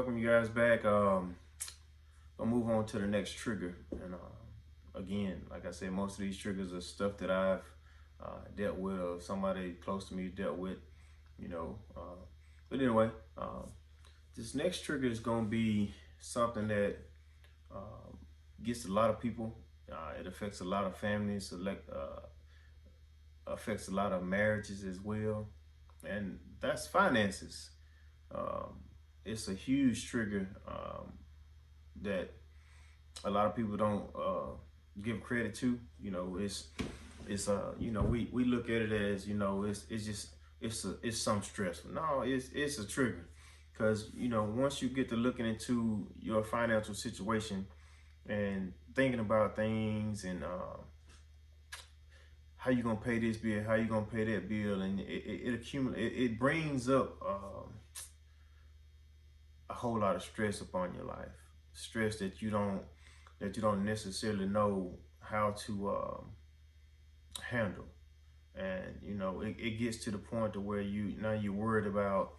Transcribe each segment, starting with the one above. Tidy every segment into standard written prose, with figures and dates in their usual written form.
welcome you guys back. I'll move on to the next trigger. And again, like I said, most of these triggers are stuff that I've dealt with or somebody close to me dealt with, you know. But anyway, this next trigger is going to be something that um, gets a lot of people. It affects a lot of families, affects a lot of marriages as well. And that's finances. Um, it's a huge trigger that a lot of people don't give credit to. We look at it as it's some stress. No, it's a trigger because once you get to looking into your financial situation and thinking about things and how you gonna pay this bill, how you gonna pay that bill, and it accumulates. It brings up a whole lot of stress upon your life. Stress that you don't necessarily know how to handle, and it gets to the point to where you're worried about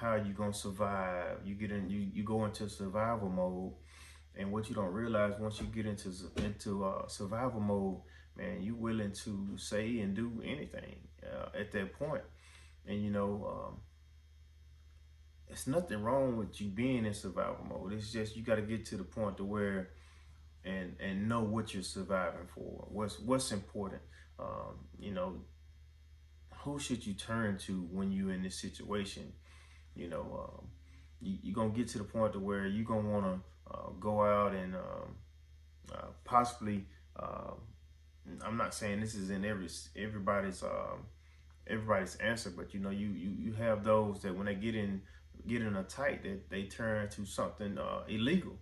how you gonna survive. You go into survival mode, and what you don't realize once you get into survival mode, man, you willing to say and do anything at that point. And it's nothing wrong with you being in survival mode. It's just you got to get to the point to where and know what you're surviving for. What's important. You know, who should you turn to when you're in this situation? You're gonna get to the point to where you're gonna want to go out and possibly. I'm not saying this is in everybody's answer, but you have those that when they get in a tight that they turn to something illegal,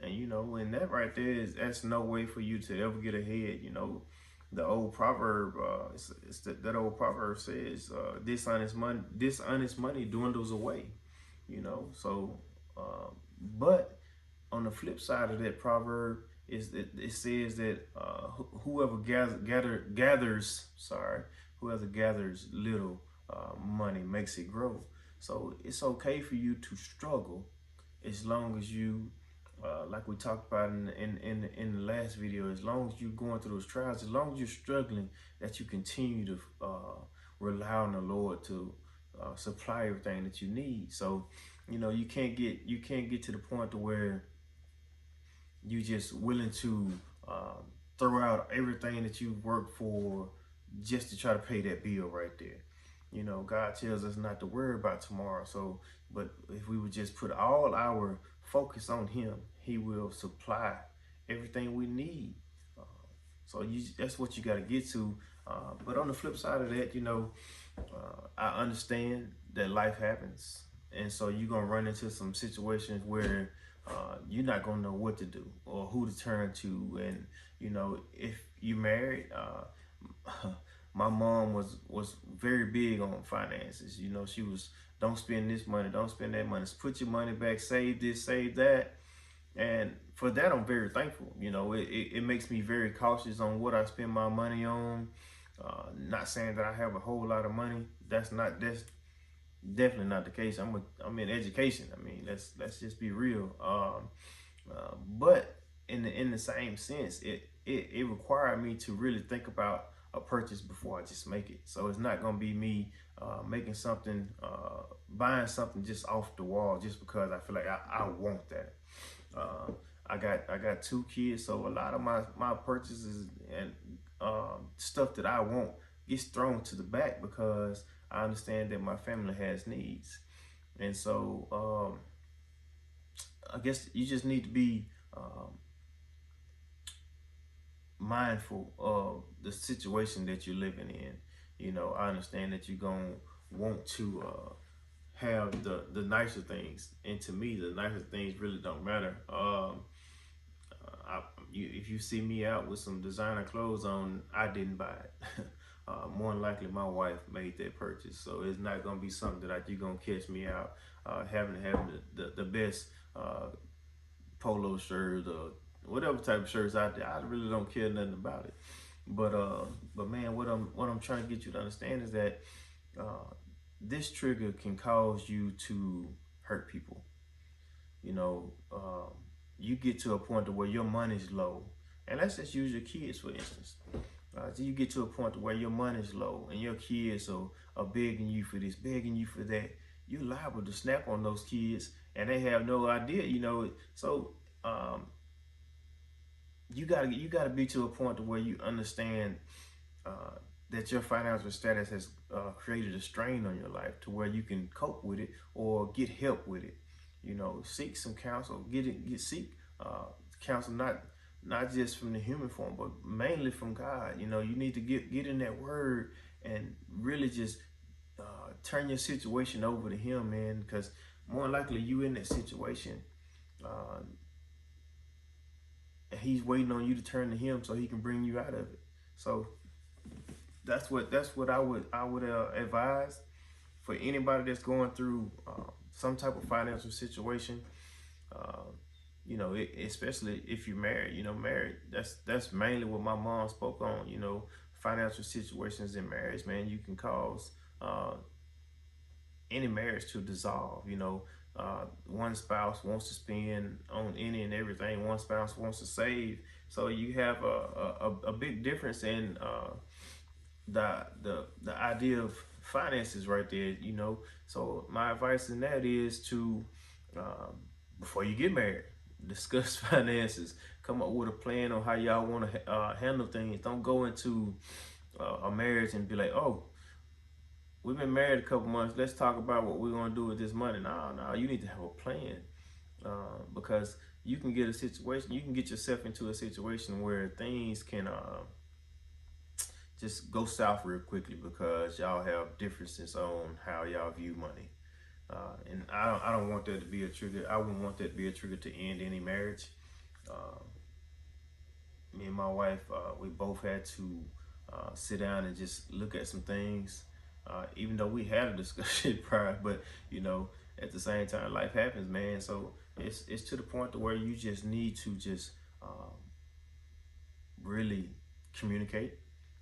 and when that right there that's no way for you to ever get ahead. The old proverb, that old proverb says, dishonest money dwindles away. So, but on the flip side of that proverb is that it says that whoever gathers little money makes it grow. So it's okay for you to struggle as long as you, like we talked about in the last video, as long as you're going through those trials, as long as you're struggling, that you continue to rely on the Lord to supply everything that you need. So you can't get to the point to where you just willing to throw out everything that you've worked for just to try to pay that bill right there. God tells us not to worry about tomorrow. So, but if we would just put all our focus on Him, He will supply everything we need. That's what you got to get to. But on the flip side of that, I understand that life happens. And so you're going to run into some situations where you're not going to know what to do or who to turn to. And, if you married, my mom was very big on finances. She was, don't spend this money, don't spend that money, put your money back, save this, save that. And for that, I'm very thankful. It makes me very cautious on what I spend my money on. Not saying that I have a whole lot of money. That's definitely not the case. I'm in education. I mean, let's just be real. But in the same sense, it required me to really think about a purchase before I just make it. So it's not gonna be me making something, buying something just off the wall just because I feel like I want that. I got 2 kids, so a lot of my purchases and stuff that I want gets thrown to the back because I understand that my family has needs. And so I guess you just need to be mindful of the situation that you're living in. I understand that you're going to want to have the nicer things. And to me, the nicer things really don't matter. If you see me out with some designer clothes on, I didn't buy it. More than likely, my wife made that purchase. So it's not going to be something that you're going to catch me out having the best polo shirt or whatever type of shirts out there. I really don't care nothing about it. But man, what I'm trying to get you to understand is that this trigger can cause you to hurt people. you know, you get to a point to where your money's low, and let's just use your kids for instance. So you get to a point to where your money's low and your kids are begging you for this, begging you for that. You're liable to snap on those kids and they have no idea, you know. So you gotta be to a point to where you understand uh, that your financial status has created a strain on your life to where you can cope with it or get help with it. You know, seek some counsel. Seek counsel, not just from the human form, but mainly from God. You know, you need to get in that Word and really just turn your situation over to Him, man. Because more likely you in that situation, uh, and He's waiting on you to turn to Him so He can bring you out of it. So that's what I would advise for anybody that's going through some type of financial situation. Uh, you know, especially if you're married. You know, married. That's mainly what my mom spoke on. You know, financial situations in marriage, man, you can cause any marriage to dissolve. You know, one spouse wants to spend on any and everything. One spouse wants to save. So you have a big difference in the idea of finances right there. You know, so my advice in that is to before you get married, discuss finances. Come up with a plan on how y'all want to handle things. Don't go into a marriage and be like, oh, we've been married a couple months. Let's talk about what we're gonna do with this money. No, you need to have a plan because you can get a situation. You can get yourself into a situation where things can just go south real quickly because y'all have differences on how y'all view money. And I don't want that to be a trigger. I wouldn't want that to be a trigger to end any marriage. Uh, Me and my wife, we both had to sit down and just look at some things, even though we had a discussion prior. But you know, at the same time, life happens, man. So it's to the point to where you just need to just really communicate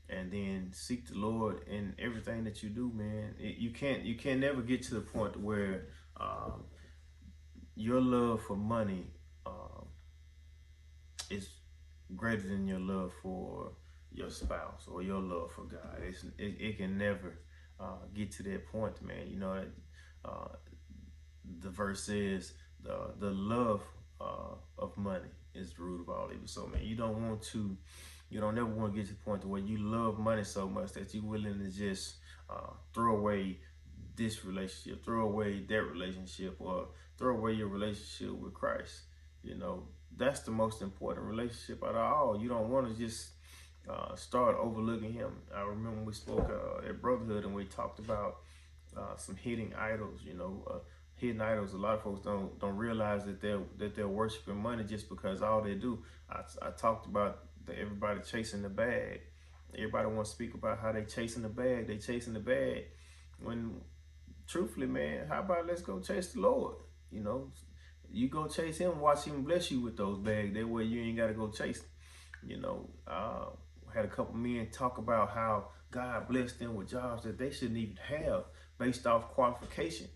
and then seek the Lord in everything that you do, man. You can't never get to the point where your love for money is greater than your love for your spouse or your love for God. It can never get to that point, man. You know, uh, the verse says the love of money is the root of all evil. So, man, you don't ever want to get to the point to where you love money so much that you're willing to just throw away this relationship, throw away that relationship, or throw away your relationship with Christ. You know, that's the most important relationship out of all. You don't want to just start overlooking Him. I remember we spoke at Brotherhood and we talked about some hidden idols. You know, hidden idols. A lot of folks don't realize that they're worshiping money just because all they do. I talked about everybody chasing the bag. Everybody wants to speak about how they chasing the bag. They chasing the bag. When truthfully, man, how about let's go chase the Lord? You know, you go chase Him, watch Him bless you with those bags. That way you ain't got to go chase them. You know, had a couple men talk about how God blessed them with jobs that they shouldn't even have based off qualification.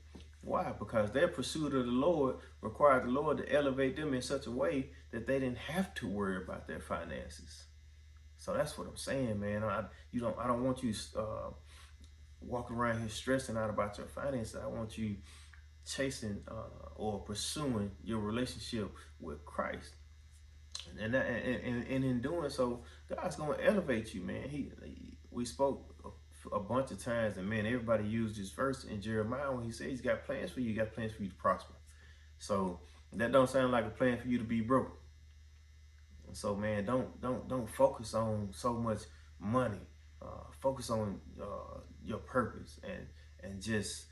Why? Because their pursuit of the Lord required the Lord to elevate them in such a way that they didn't have to worry about their finances. So that's what I'm saying, man. I don't want you walking around here stressing out about your finances. I want you chasing or pursuing your relationship with Christ. And in doing so, God's gonna elevate you, man. We spoke a bunch of times, and man, everybody used this verse in Jeremiah when He said He's got plans for you. He got plans for you to prosper. So that don't sound like a plan for you to be broke. So man, don't focus on so much money. Focus on your purpose and just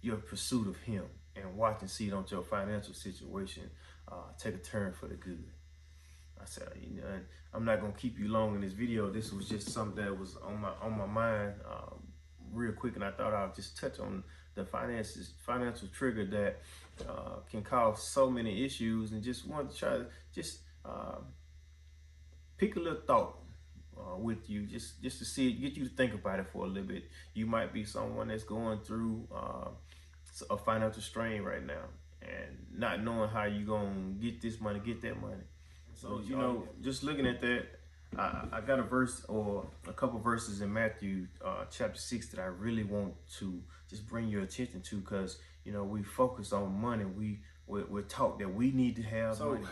your pursuit of Him, and watch and see don't your financial situation take a turn for the good. I said, you know, I'm not gonna keep you long in this video. This was just something that was on my mind real quick, and I thought I'd just touch on the financial trigger that can cause so many issues, and just want to try to just pick a little thought with you, just to see it, get you to think about it for a little bit. You might be someone that's going through a financial strain right now, and not knowing how you gonna get this money, get that money. So just looking at that, I got a verse or a couple verses in Matthew chapter 6 that I really want to just bring your attention to, because we focus on money. We're taught that we need to have money.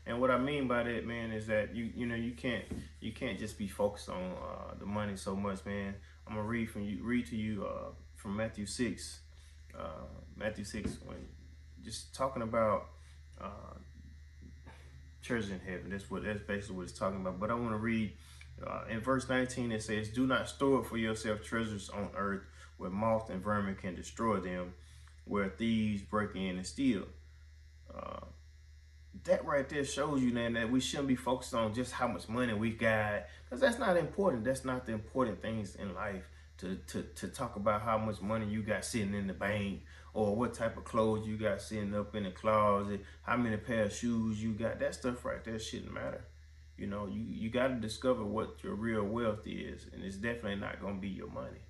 And what I mean by that, man, is that you can't just be focused on the money so much, man. I'm gonna read to you from Matthew 6, when just talking about treasures in heaven. That's basically what it's talking about. But I want to read in verse 19. It says, "Do not store up for yourself treasures on earth, where moth and vermin can destroy them, where thieves break in and steal." That right there shows you, man, that we shouldn't be focused on just how much money we got, because that's not important. That's not the important things in life, to talk about how much money you got sitting in the bank, or what type of clothes you got sitting up in the closet, how many pair of shoes you got. That stuff right there shouldn't matter. You got to discover what your real wealth is, and it's definitely not going to be your money.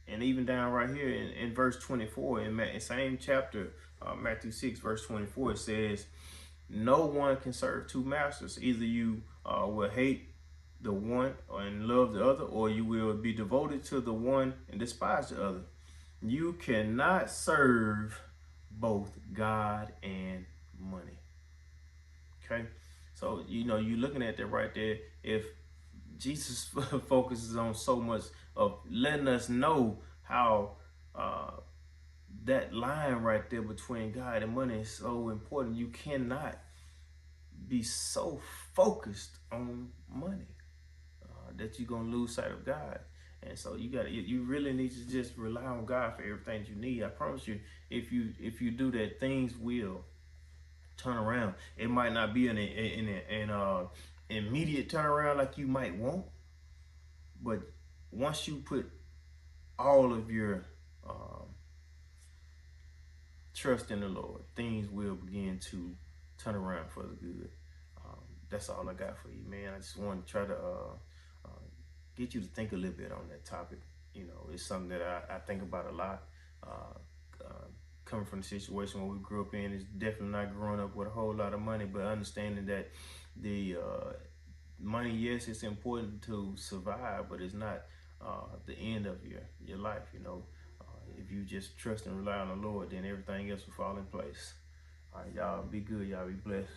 And even down right here in verse 24, in the same chapter, Matthew 6, verse 24, it says, "No one can serve two masters. Either you will hate the one and love the other, or you will be devoted to the one and despise the other. You cannot serve both God and money." Okay? So, you're looking at that right there. If Jesus focuses on so much of letting us know how that line right there between God and money is so important, you cannot be so focused on money that you're gonna lose sight of God. And so you really need to just rely on God for everything you need. I promise you, if you do that, things will turn around. It might not be an immediate turnaround like you might want, but once you put all of your trust in the Lord, things will begin to turn around for the good. That's all I got for you, man. I just want to try to get you to think a little bit on that topic. It's something that I think about a lot. Coming from the situation where we grew up in, is definitely not growing up with a whole lot of money, but understanding that the money, yes, it's important to survive, but it's not the end of your life. If you just trust and rely on the Lord, then everything else will fall in place. All right, y'all be good. Y'all be blessed.